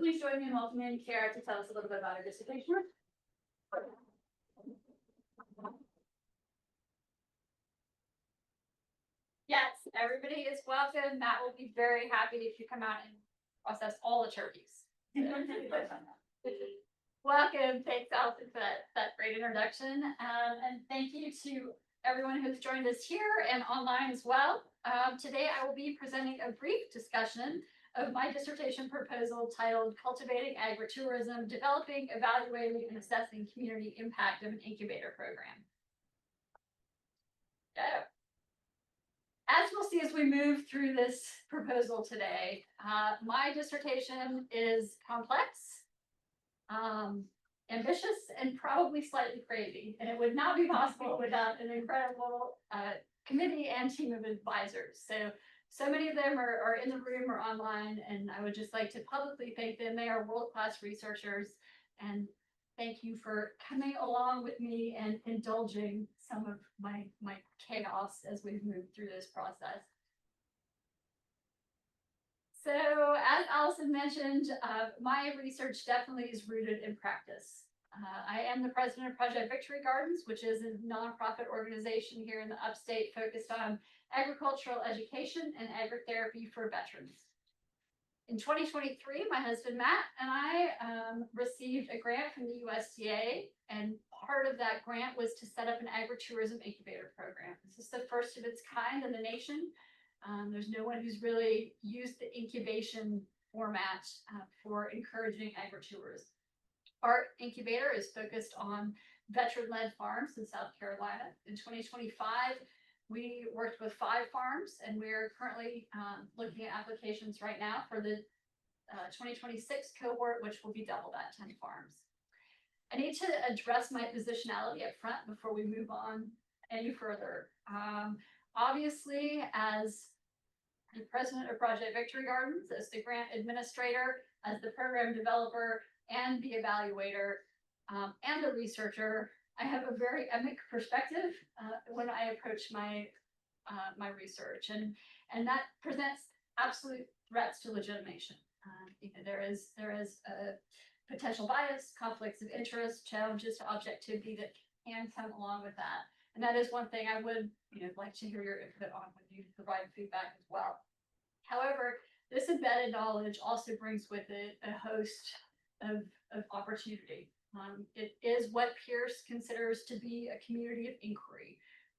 please join me in welcoming Kara to tell us a little bit about her dissertation. Yes, everybody is welcome. Matt will be very happy if you come out and process all the turkeys. Welcome. Thanks, Allison, for that great introduction. And thank you to everyone who's joined us here and online as well. Today, I will be presenting a brief discussion of my dissertation proposal titled Cultivating Agritourism, Developing, Evaluating, and Assessing Community Impact of an Incubator Program. As we'll see as we move through this proposal today, my dissertation is complex, ambitious, and probably slightly crazy, and it would not be possible without an incredible committee and team of advisors. So many of them are in the room or online, and I would just like to publicly thank them. They are world-class researchers, and thank you for coming along with me and indulging some of my chaos as we've moved through this process. So as Allison mentioned, my research definitely is rooted in practice. I am the president of Project Victory Gardens, which is a nonprofit organization here in the upstate focused on agricultural education and agritherapy for veterans. In 2023, my husband Matt and I received a grant from the USDA, and part of that grant was to set up an agritourism incubator program. This is the first of its kind in the nation. There's no one who's really used the incubation format for encouraging agritourism. Our incubator is focused on veteran-led farms in South Carolina. In 2025, we worked with 5 farms, and we're currently looking at applications right now for the 2026 cohort, which will be double that, 10 farms. I need to address my positionality up front before we move on any further. Obviously, as the president of Project Victory Gardens, as the grant administrator, as the program developer, and the evaluator, and the researcher, I have a very emic perspective when I approach my my research, and that presents absolute threats to legitimation. There is a potential bias, conflicts of interest, challenges to objectivity that can come along with that, and that is one thing I would like to hear your input on when you provide feedback as well. However, this embedded knowledge also brings with it a host of opportunity. It is what Pierce considers to be a community of inquiry.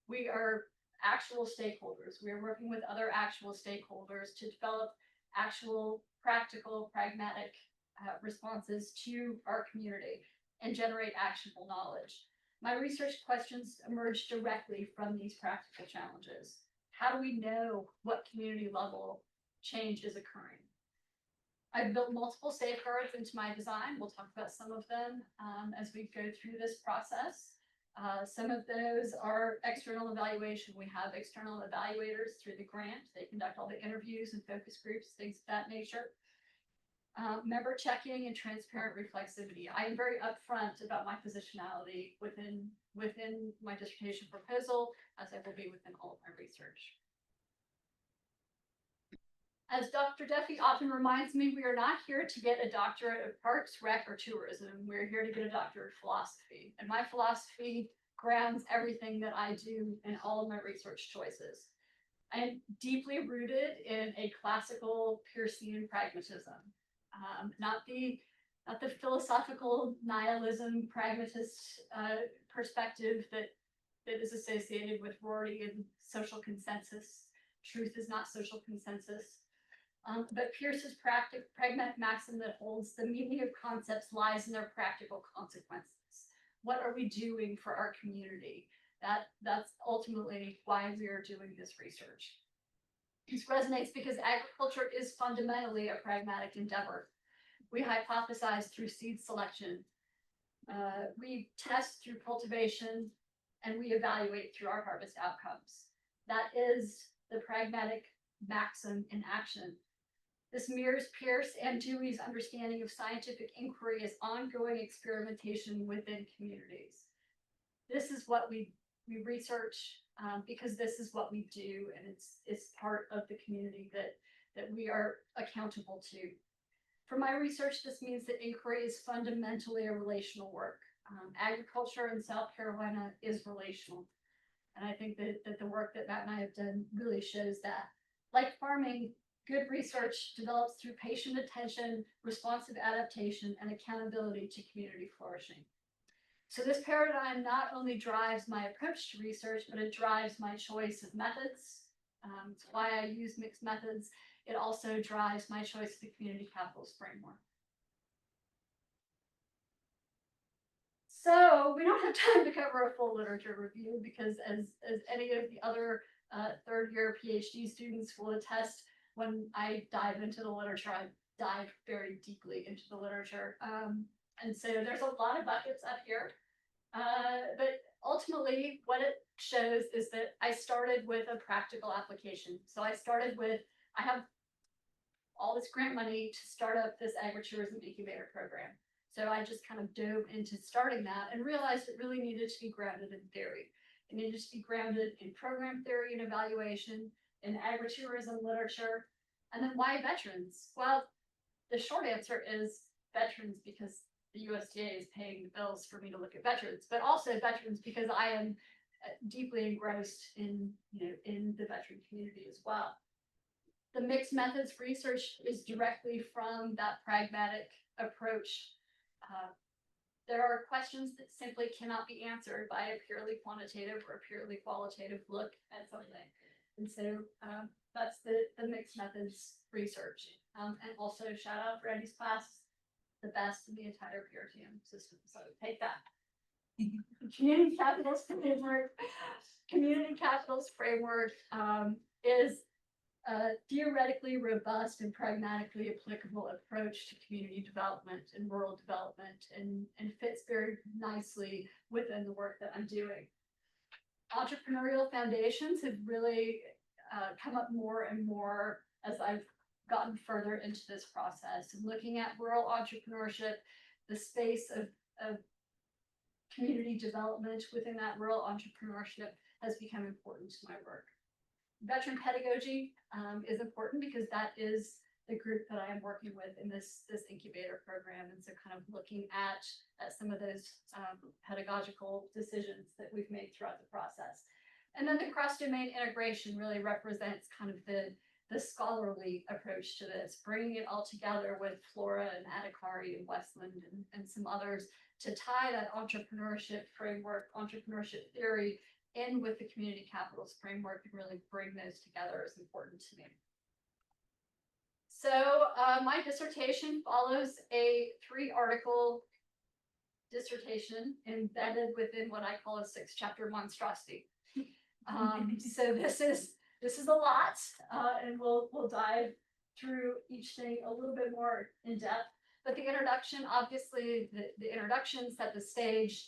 We are actual stakeholders. We are working with other actual stakeholders to develop actual, practical, pragmatic responses to our community and generate actionable knowledge. My research questions emerge directly from these practical challenges. How do we know what community level change is occurring? I've built multiple safeguards into my design. We'll talk about some of them as we go through this process. Some of those are external evaluation. We have external evaluators through the grant. They conduct all the interviews and focus groups, things of that nature. Member checking and transparent reflexivity. I am very upfront about my positionality within my dissertation proposal, as I will be within all of my research. As Dr. Duffy often reminds me, we are not here to get a doctorate of parks, rec, or tourism. We're here to get a doctorate of philosophy. And my philosophy grounds everything that I do in all of my research choices. I am deeply rooted in a classical Peircean pragmatism, not the philosophical nihilism pragmatist perspective that is associated with Rorty social consensus. Truth is not social consensus. But Pierce's pragmatic maxim that holds the meaning of concepts lies in their practical consequences. What are we doing for our community? That's ultimately why we are doing this research. This resonates because agriculture is fundamentally a pragmatic endeavor. We hypothesize through seed selection. We test through cultivation, and we evaluate through our harvest outcomes. That is the pragmatic maxim in action. This mirrors Pierce and Dewey's understanding of scientific inquiry as ongoing experimentation within communities. This is what we research because this is what we do, and it's part of the community that we are accountable to. For my research, this means that inquiry is fundamentally a relational work. Agriculture in South Carolina is relational. And I think that the work that Matt and I have done really shows that. Like farming, good research develops through patient attention, responsive adaptation, and accountability to community flourishing. So this paradigm not only drives my approach to research, but it drives my choice of methods. It's why I use mixed methods. It also drives my choice of the community capitals framework. So we don't have time to cover a full literature review because as any of the other third year PhD students will attest, when I dive into the literature, I dive very deeply into the literature. And so there's a lot of buckets up here. But ultimately, what it shows is that I started with a practical application. So I have all this grant money to start up this agritourism incubator program. So I just kind of dove into starting that and realized it really needed to be grounded in theory. It needed to be grounded in program theory and evaluation, in agritourism literature, and then why veterans? Well, the short answer is veterans because the USDA is paying the bills for me to look at veterans, but also veterans because I am deeply engrossed in the veteran community as well. The mixed methods research is directly from that pragmatic approach. There are questions that simply cannot be answered by a purely quantitative or purely qualitative look at something. And so that's the mixed methods research. And also shout out Randy's class, the best in the entire PRTM system. So take that. Community capitals framework is a theoretically robust and pragmatically applicable approach to community development and rural development and fits very nicely within the work that I'm doing. Entrepreneurial foundations have really come up more and more as I've gotten further into this process and looking at rural entrepreneurship, the space of community development within that rural entrepreneurship has become important to my work. Veteran pedagogy is important because that is the group that I am working with in this incubator program. And so kind of looking at some of those pedagogical decisions that we've made throughout the process. And then the cross-domain integration really represents kind of the scholarly approach to this, bringing it all together with Flora and Adhikari and Westland and some others to tie that entrepreneurship framework, entrepreneurship theory in with the community capitals framework and really bring those together is important to me. So my dissertation follows a 3-article dissertation embedded within what I call a 6-chapter monstrosity. So this is a lot, and we'll dive through each thing a little bit more in depth. But the introduction, obviously, the introduction set the stage.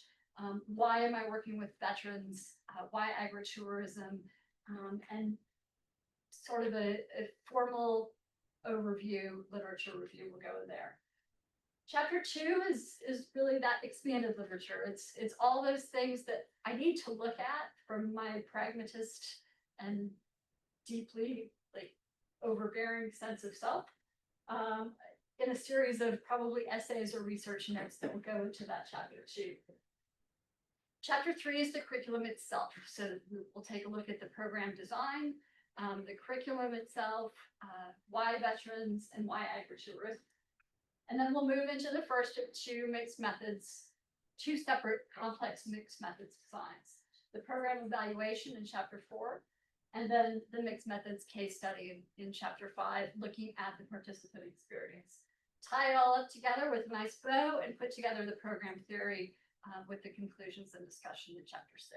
Why am I working with veterans? Why agritourism? And sort of a formal overview, literature review will go in there. Chapter 2 is really that expanded literature. It's all those things that I need to look at from my pragmatist and deeply overbearing sense of self in a series of probably essays or research notes that will go into that chapter 2. Chapter 3 is the curriculum itself. So we'll take a look at the program design, the curriculum itself, why veterans and why agritourism. And then we'll move into the first of 2 mixed methods, 2 separate complex mixed methods designs. The program evaluation in chapter 4, and then the mixed methods case study in chapter 5, looking at the participant experience. Tie it all up together with a nice bow and put together the program theory with the conclusions and discussion in chapter 6.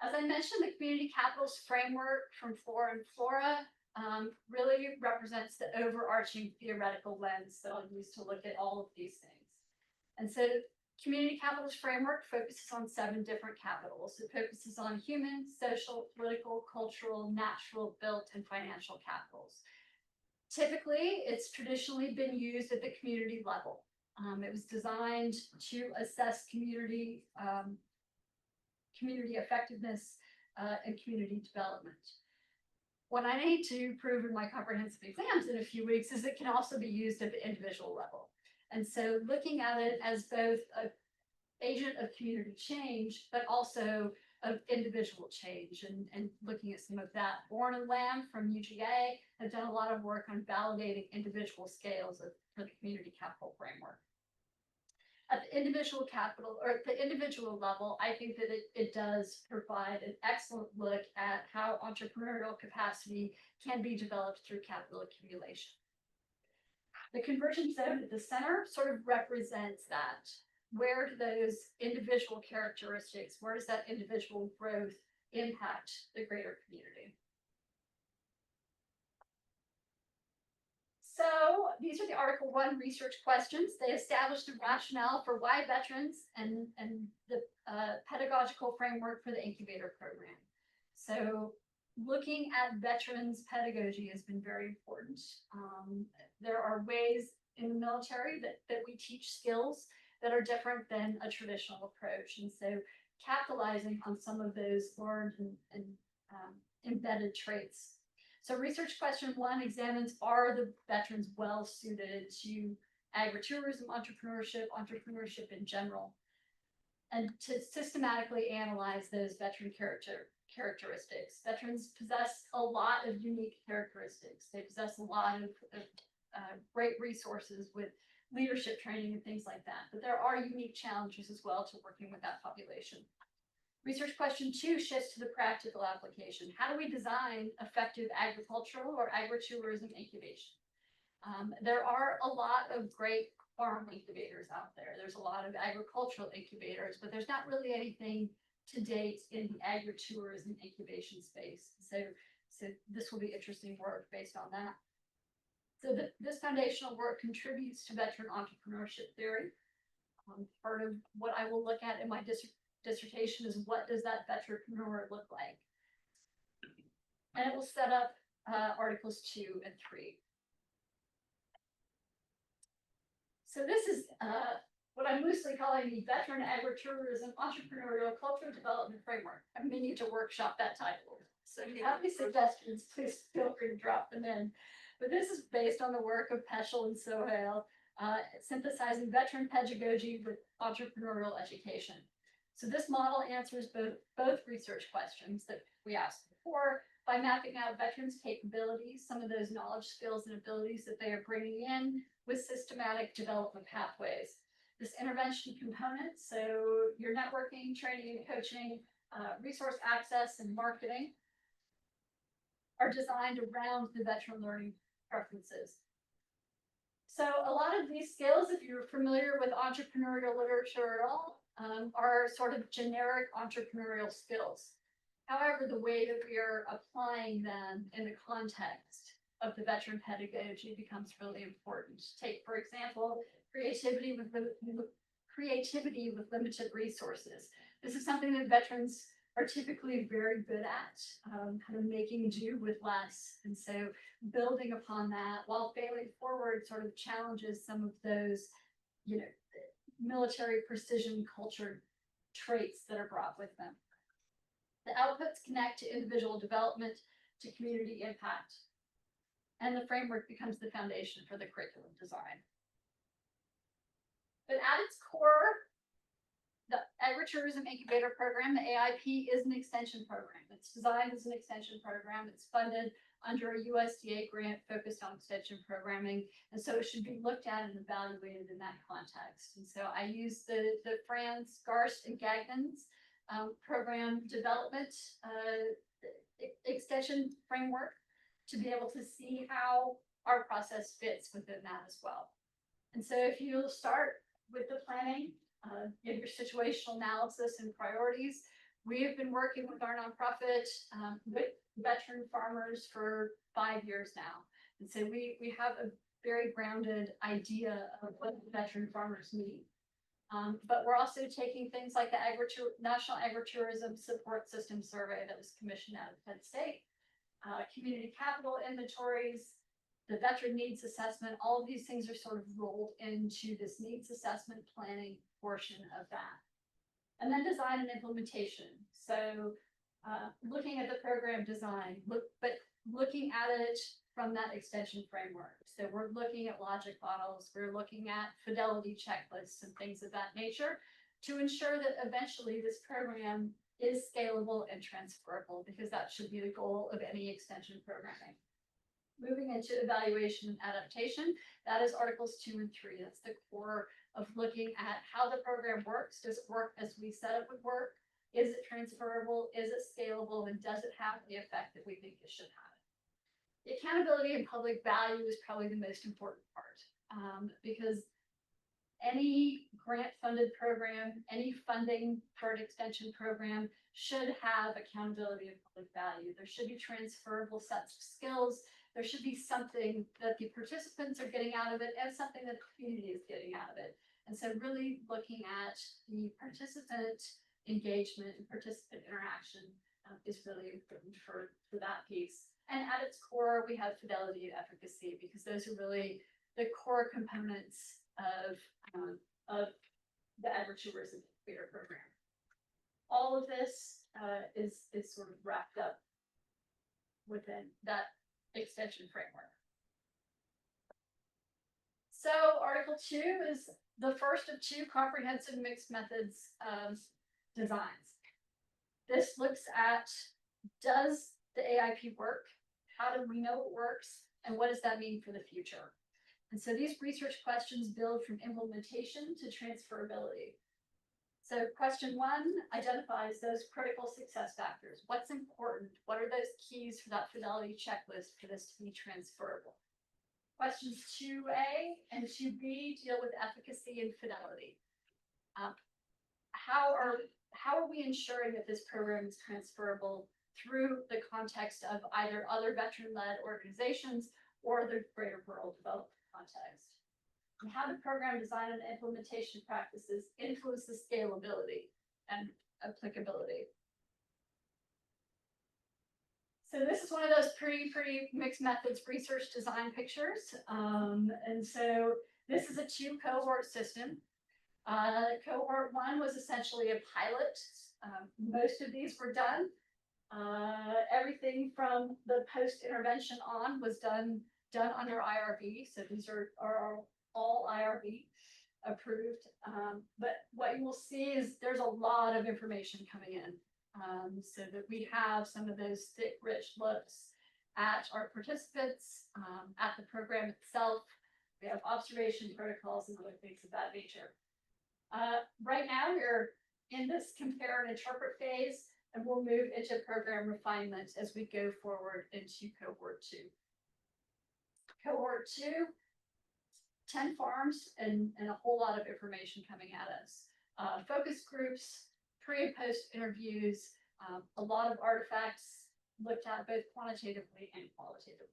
As I mentioned, the community capitals framework from Flora really represents the overarching theoretical lens that I'll use to look at all of these things. And so community capitals framework focuses on 7 different capitals. It focuses on human, social, political, cultural, natural, built, and financial capitals. Typically, it's traditionally been used at the community level. It was designed to assess community effectiveness and community development. what I need to prove in my comprehensive exams in a few weeks is it can also be used at the individual level. And so looking at it as both an agent of community change, but also of individual change, and looking at some of that. Born and Lamb from UGA have done a lot of work on validating individual scales for the community capital framework. At the individual capital or at the individual level, I think that it does provide an excellent look at how entrepreneurial capacity can be developed through capital accumulation. The conversion zone at the center sort of represents that. Where do those individual characteristics, where does that individual growth impact the greater community? So these are the Article 1 research questions. They established a rationale for why veterans and the pedagogical framework for the Incubator program. So looking at veterans pedagogy has been very important. There are ways in the military that we teach skills that are different than a traditional approach. And so capitalizing on some of those learned and embedded traits. So research question 1 examines, are the veterans well suited to agritourism, entrepreneurship in general, and to systematically analyze those veteran characteristics. Veterans possess a lot of unique characteristics. They possess a lot of great resources with leadership training and things like that. But there are unique challenges as well to working with that population. Research question 2 shifts to the practical application. How do we design effective agricultural or agritourism incubation? There are a lot of great farm incubators out there. There's a lot of agricultural incubators, but there's not really anything to date in the agritourism incubation space. So this will be interesting work based on that. So this foundational work contributes to veteran entrepreneurship theory. Part of what I will look at in my dissertation is, what does that veteranpreneur look like? And it will set up Articles 2 and 3. So this is what I'm loosely calling the Veteran Agritourism Entrepreneurial Cultural Development Framework. I may need to workshop that title. So if you have any suggestions, please feel free to drop them in. But this is based on the work of Peschel and Sohail, synthesizing veteran pedagogy with entrepreneurial education. So this model answers both research questions that we asked before by mapping out veterans' capabilities, some of those knowledge, skills, and abilities that they are bringing in with systematic development pathways. This intervention component, so your networking, training, and coaching, resource access, and marketing, are designed around the veteran learning preferences. So a lot of these skills, if you're familiar with entrepreneurial literature at all, are sort of generic entrepreneurial skills. However, the way that we are applying them in the context of the veteran pedagogy becomes really important. Take, for example, creativity with limited resources. This is something that veterans are typically very good at, kind of making do with less. And so building upon that while failing forward sort of challenges some of those, military precision culture traits that are brought with them. The outputs connect to individual development, to community impact, and the framework becomes the foundation for the curriculum design. But at its core, the Agritourism Incubator program, the AIP, is an extension program. It's designed as an extension program. It's funded under a USDA grant focused on extension programming. And so it should be looked at and evaluated in that context. And so I use the Franz, Garst, and Gagnon's program development extension framework to be able to see how our process fits within that as well. And so if you'll start with the planning, in your situational analysis and priorities, we have been working with our nonprofit with veteran farmers for 5 years now. And so we have a very grounded idea of what the veteran farmers need. But we're also taking things like the National Agritourism Support System Survey that was commissioned out of Penn State, community capital inventories, the veteran needs assessment. All of these things are sort of rolled into this needs assessment planning portion of that. And then design and implementation. So looking at the program design, but looking at it from that extension framework. So we're looking at logic models, we're looking at fidelity checklists and things of that nature to ensure that eventually this program is scalable and transferable, because that should be the goal of any extension programming. Moving into evaluation and adaptation, that is Articles 2 and 3. That's the core of looking at how the program works. Does it work as we said it would work? Is it transferable? Is it scalable? And does it have the effect that we think it should have? The accountability and public value is probably the most important part, because any grant-funded program, any funding for an extension program should have accountability and public value. There should be transferable sets of skills. There should be something that the participants are getting out of it and something that the community is getting out of it. And so really looking at the participant engagement and participant interaction is really important for that piece. And at its core, we have fidelity and efficacy, because those are really the core components of the Agritourism Incubator program. All of this is sort of wrapped up within that extension framework. So Article 2 is the first of 2 comprehensive mixed methods designs. This looks at, does the AIP work? How do we know it works? And what does that mean for the future? And so these research questions build from implementation to transferability. So question 1 identifies those critical success factors. What's important? What are those keys for that fidelity checklist for this to be transferable? Questions 2A and 2B deal with efficacy and fidelity. How are we ensuring that this program is transferable through the context of either other veteran-led organizations or the greater rural development context? And how the program design and implementation practices influence the scalability and applicability. So this is one of those pretty mixed methods research design pictures. And so this is a 2 cohort system. Cohort 1 was essentially a pilot. Most of these were done. Everything from the post-intervention on was done under IRB. So these are all IRB approved. But what you will see is there's a lot of information coming in, so that we have some of those thick, rich looks at our participants, at the program itself. We have observation protocols and other things of that nature. Right now, we're in this compare and interpret phase, and we'll move into program refinement as we go forward into cohort 2. Cohort 2, 10 farms and a whole lot of information coming at us. Focus groups, pre and post interviews, a lot of artifacts looked at both quantitatively and qualitatively.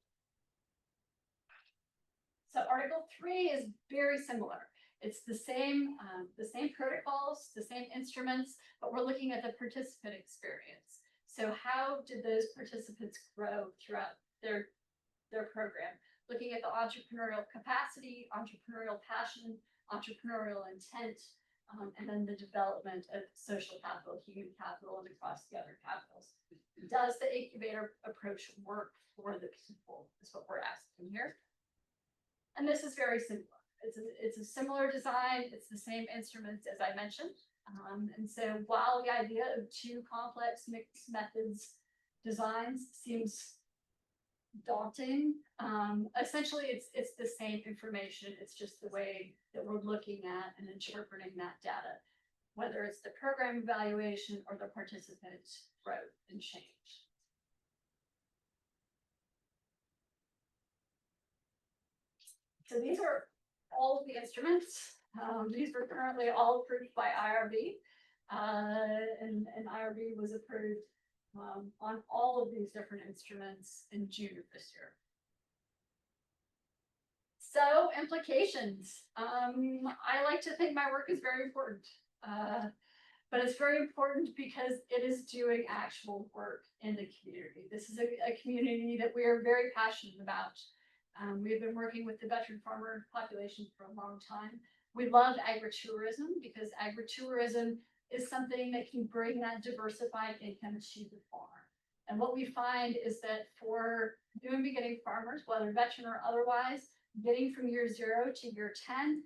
So Article 3 is very similar. It's the same protocols, the same instruments, but we're looking at the participant experience. So how did those participants grow throughout their program? Looking at the entrepreneurial capacity, entrepreneurial passion, entrepreneurial intent, and then the development of social capital, human capital, and across the other capitals. Does the incubator approach work for the people? Is what we're asking here. And this is very similar. It's a similar design. It's the same instruments as I mentioned. And so while the idea of 2 complex mixed methods designs seems daunting, essentially it's the same information. It's just the way that we're looking at and interpreting that data, whether it's the program evaluation or the participant growth and change. So these are all of the instruments. These were currently all approved by IRB, and IRB was approved on all of these different instruments in June of this year. So implications. I like to think my work is very important, but it's very important because it is doing actual work in the community. This is a community that we are very passionate about. We've been working with the veteran farmer population for a long time. We love agritourism because agritourism is something that can bring that diversified income to the farm. And what we find is that for new and beginning farmers, whether veteran or otherwise, getting from year 0 to year 10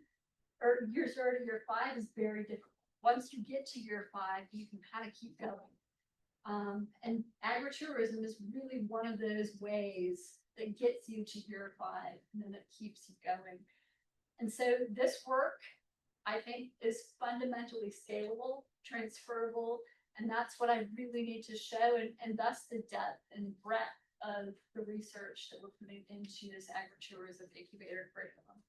or year 0 to year 5 is very difficult. Once you get to year 5, you can kind of keep going. And agritourism is really one of those ways that gets you to year 5 and then it keeps you going. And so this work, I think, is fundamentally scalable, transferable, and that's what I really need to show, and thus the depth and breadth of the research that we're putting into this agritourism incubator curriculum.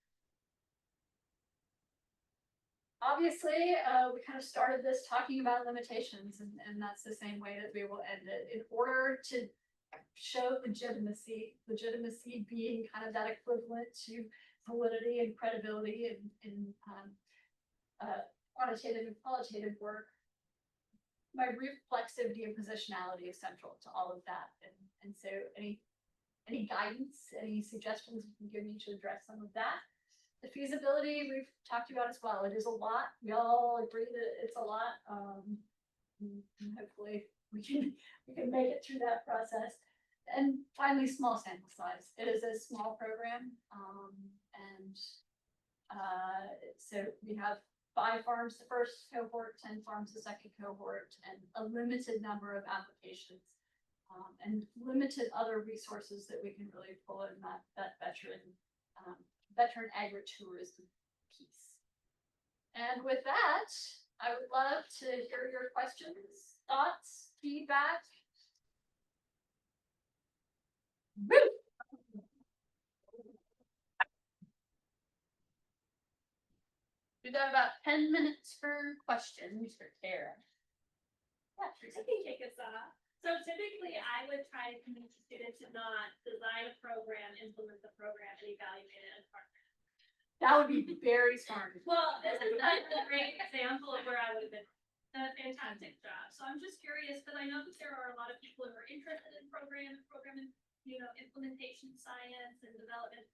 Obviously, we kind of started this talking about limitations, and that's the same way that we will end it. In order to show legitimacy being kind of that equivalent to validity and credibility in quantitative and qualitative work, my reflexivity and positionality is central to all of that. And so any guidance, any suggestions you can give me to address some of that. The feasibility we've talked about as well. It is a lot. We all agree that it's a lot. And hopefully we can make it through that process. And finally, small sample size. It is a small program. So we have 5 farms the first cohort, 10 farms the second cohort, and a limited number of applications, and limited other resources that we can really pull in that veteran agritourism piece. And with that, I would love to hear your questions, thoughts, feedback. Woo! We've got about 10 minutes for questions for Tara. Yeah, I can kick us off. So typically I would try to convince the student to not design a program, implement the program, and evaluate it as partner. That would be very smart. Well, this is a great example of where I would have been. Done a fantastic job. So I'm just curious, because I know that there are a lot of people who are interested in program, implementation science and development,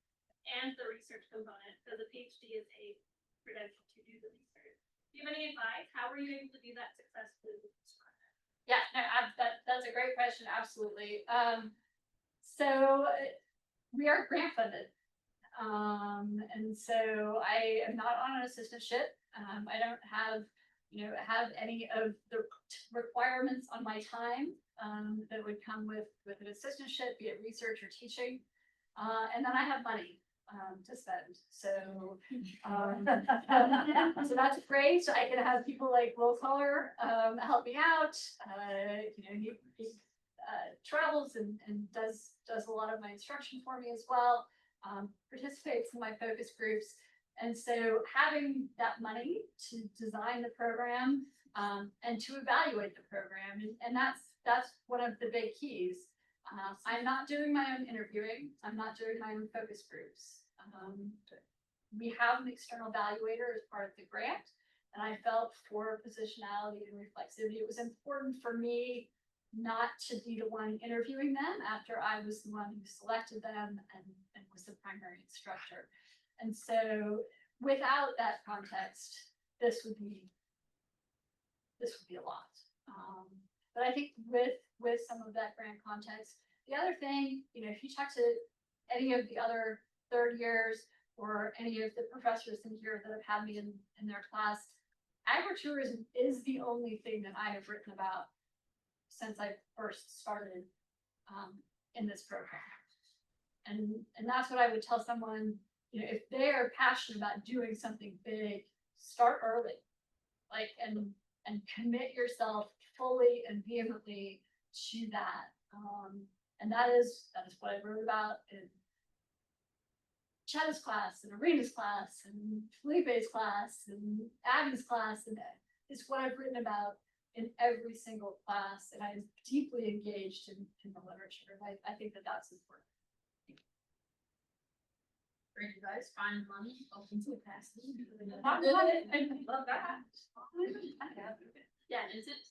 and the research component, because a PhD is a credential to do the research. Do you have any advice? How were you able to do that successfully with this project? Yeah, no, that's a great question. Absolutely. So we are grant funded. And so I am not on an assistantship. I don't have any of the requirements on my time that would come with an assistantship, be it research or teaching. And then I have money to spend. So so that's great. I can have people like Will Color help me out. He travels and does a lot of my instruction for me as well. Participates in my focus groups. And so having that money to design the program and to evaluate the program, and that's one of the big keys. I'm not doing my own interviewing. I'm not doing my own focus groups. We have an external evaluator as part of the grant, and I felt for positionality and reflexivity, it was important for me not to be the one interviewing them after I was the one who selected them and was the primary instructor. And so without that context, this would be a lot. But I think with some of that grant context, the other thing, if you talk to any of the other third years or any of the professors in here that have had me in their class, agritourism is the only thing that I have written about since I first started in this program. And that's what I would tell someone, if they are passionate about doing something big, start early, and commit yourself fully and vehemently to that. And that is what I wrote about in Chetta's class and Arena's class and Felipe's class and Abby's class, and it's what I've written about in every single class, and I'm deeply engaged in the literature. I think that's important. Great advice, find money, open to capacity. Love that. Yeah, is it?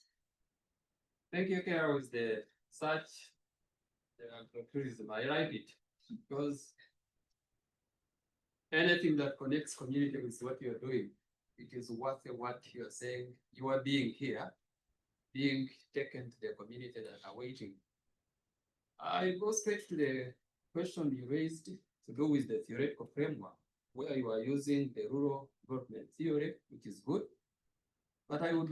Thank you, Carol, with the such conclusion. I like it because anything that connects community with what you're doing, it is worth what you're saying. You are being here, being taken to the community that are waiting I go straight to the question you raised to do with the theoretical framework, where you are using the rural development theory, which is good. But I would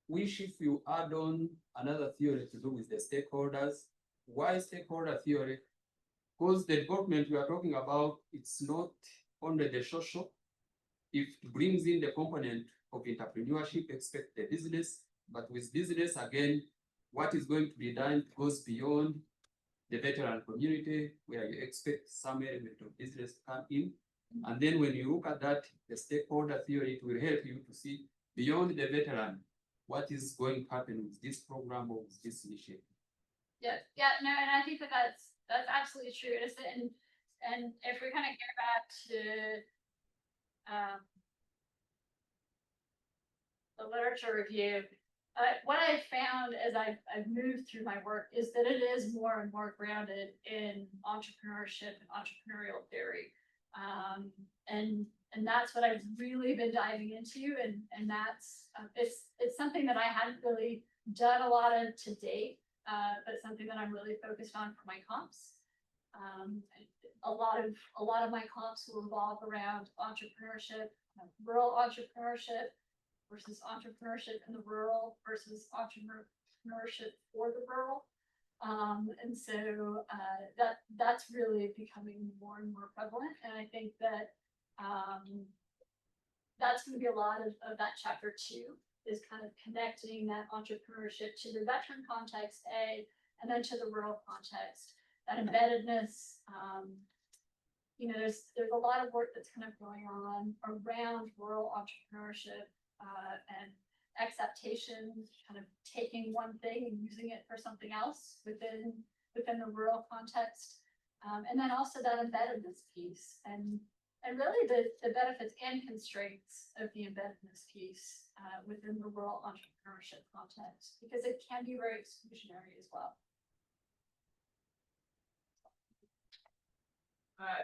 wish if you add on another theory to do with the stakeholders. Why stakeholder theory? Because the development we are talking about, it's not only the social. It brings in the component of entrepreneurship, expect the business, but with business, again, what is going to be done goes beyond the veteran community, where you expect some element of business to come in. And then when you look at that, the stakeholder theory, it will help you to see beyond the veteran, what is going to happen with this program or with this initiative. Yeah, no, and I think that's absolutely true. And if we kind of get back to the literature review, what I've found as I've moved through my work is that it is more and more grounded in entrepreneurship and entrepreneurial theory. And that's what I've really been diving into, and that's it's something that I hadn't really done a lot of to date, but something that I'm really focused on for my comps. A lot of my comps will revolve around entrepreneurship, rural entrepreneurship versus entrepreneurship in the rural versus entrepreneurship for the rural. And so that's really becoming more and more prevalent. And I think that that's going to be a lot of that chapter 2 is kind of connecting that entrepreneurship to the veteran context, and then to the rural context. That embeddedness, there's a lot of work that's kind of going on around rural entrepreneurship and acceptation, kind of taking one thing and using it for something else within the rural context, and then also that embeddedness piece, and really the benefits and constraints of the embeddedness piece within the rural entrepreneurship context, because it can be very exclusionary as well.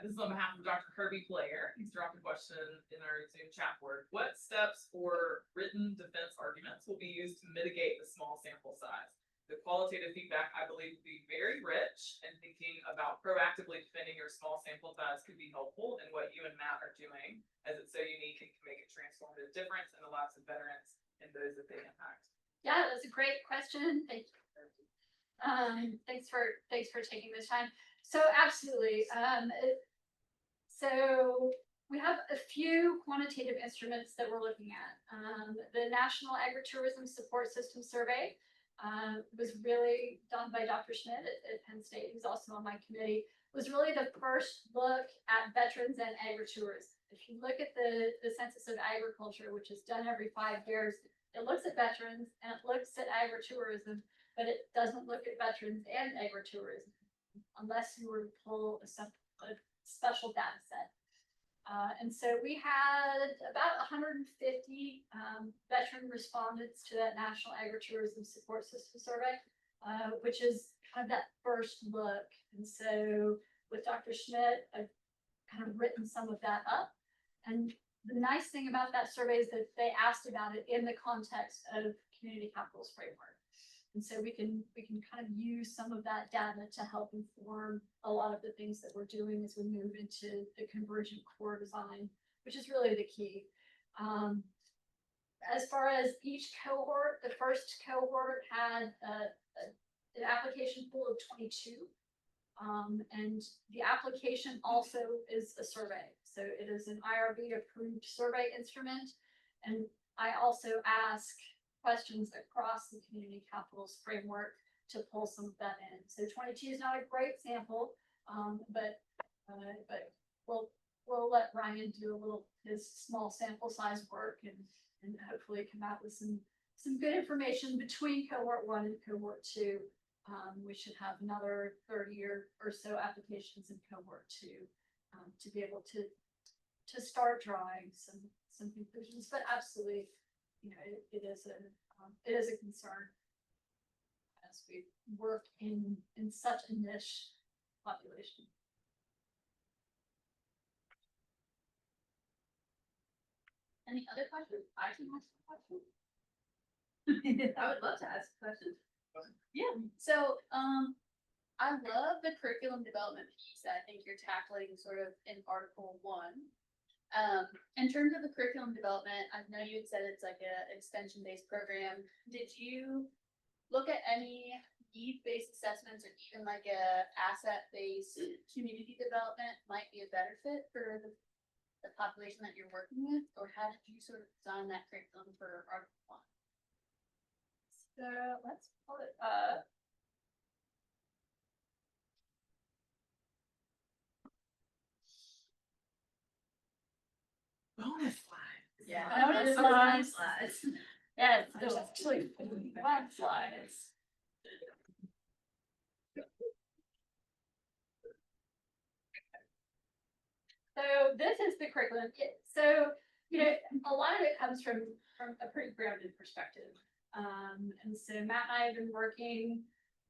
This is on behalf of Dr. Kirby Player. He's dropped a question in our Zoom chat board. What steps or written defense arguments will be used to mitigate the small sample size? The qualitative feedback, I believe, would be very rich, and thinking about proactively defending your small sample size could be helpful in what you and Matt are doing, as it's so unique and can make a transformative difference in the lives of veterans and those that they impact. Yeah, that's a great question. Thank you. Thanks for taking this time. So absolutely. So we have a few quantitative instruments that we're looking at. The National Agritourism Support System Survey was really done by Dr. Schmidt at Penn State, who's also on my committee, was really the first look at veterans and agritourism. If you look at the Census of Agriculture, which is done every 5 years, it looks at veterans and it looks at agritourism, but it doesn't look at veterans and agritourism unless you were to pull a special data set. And so we had about 150 veteran respondents to that National Agritourism Support System Survey, which is kind of that first look. And so with Dr. Schmidt, I've kind of written some of that up. And the nice thing about that survey is that they asked about it in the context of Community Capitals Framework. And so we can kind of use some of that data to help inform a lot of the things that we're doing as we move into the convergent core design, which is really the key. As far as each cohort, the first cohort had an application pool of 22. And the application also is a survey. So it is an IRB approved survey instrument. And I also ask questions across the Community Capitals Framework to pull some of that in. So 22 is not a great sample, but we'll let Ryan do a little his small sample size work and hopefully come out with some good information between cohort 1 and cohort 2. We should have another 30 or so applications in cohort 2 to be able to start drawing some conclusions. But absolutely, it is a concern as we work in such a niche population. Any other questions? I can ask a question. I would love to ask a question. So, I love the curriculum development piece that I think you're tackling sort of in Article 1. In terms of the curriculum development, I know you had said it's like a extension-based program. Did you look at any need-based assessments or even like a asset-based community development might be a better fit for the population that you're working with? Or how did you sort of design that curriculum for Article 1? So let's pull it up. Bonus slides. Yeah. Bonus Those are slides. Yeah, there's actually 5 slides. So this is the curriculum. So, you know, a lot of it comes from a pretty grounded perspective. And so Matt and I have been working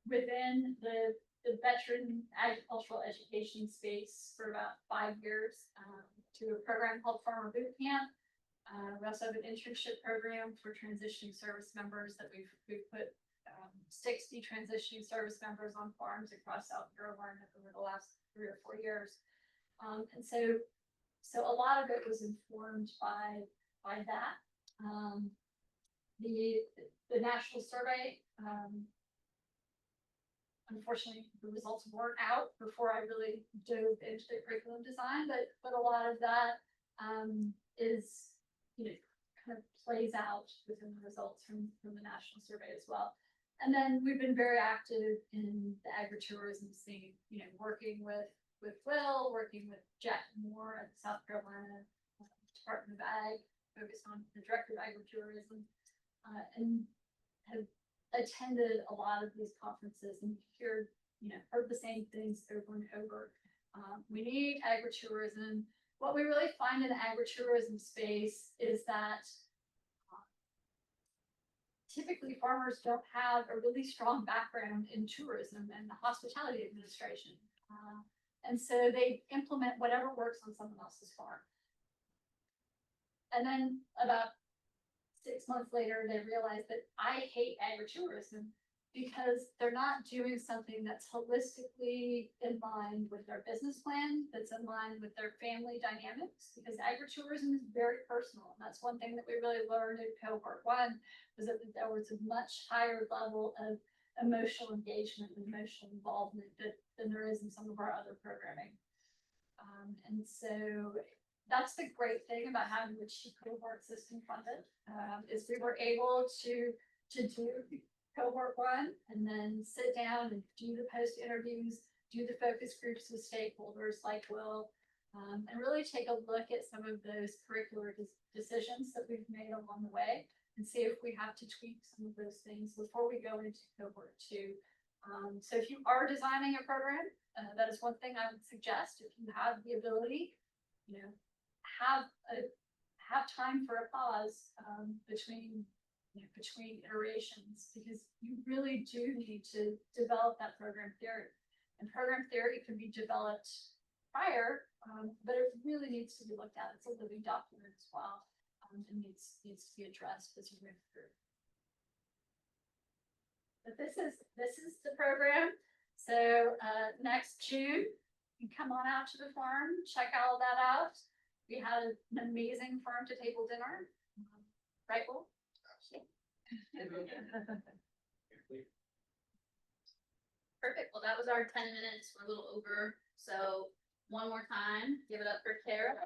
within the veteran agricultural education space for about 5 years, to a program called Farmer Boot Camp. We also have an internship program for transitioning service members that we've put 60 transitioning service members on farms across South Carolina over the last 3 or 4 years. And so a lot of it was informed by that. The national survey, unfortunately, the results weren't out before I really dove into the curriculum design, but a lot of that is, you know, kind of plays out within the results from the national survey as well. And then we've been very active in the agritourism scene, you know, working with Will, working with Jack Moore at the South Carolina Department of Ag, focused on the director of agritourism, and have attended a lot of these conferences and heard the same things over and over. We need agritourism. What we really find in the agritourism space is that typically farmers don't have a really strong background in tourism and the hospitality administration. And so they implement whatever works on someone else's farm. And then about 6 months later, they realize that I hate agritourism because they're not doing something that's holistically in line with their business plan, that's in line with their family dynamics, because agritourism is very personal. And that's one thing that we really learned in cohort 1, was that there was a much higher level of emotional engagement and emotional involvement than there is in some of our other programming. And so that's the great thing about having the cheap cohort system funded, is we were able to do cohort 1 and then sit down and do the post interviews, do the focus groups with stakeholders like Will, and really take a look at some of those curricular decisions that we've made along the way and see if we have to tweak some of those things before we go into cohort 2. So if you are designing a program, that is one thing I would suggest. If you have the ability, have time for a pause between iterations, because you really do need to develop that program theory. And program theory can be developed prior, but it really needs to be looked at. It's a living document as well, and needs to be addressed as you move through. But this is the program. So next June, you come on out to the farm, check all that out. We had an amazing farm to table dinner, right, Will? Perfect. Well, that was our 10 minutes. We're a little over. So one more time, give it up for Kara.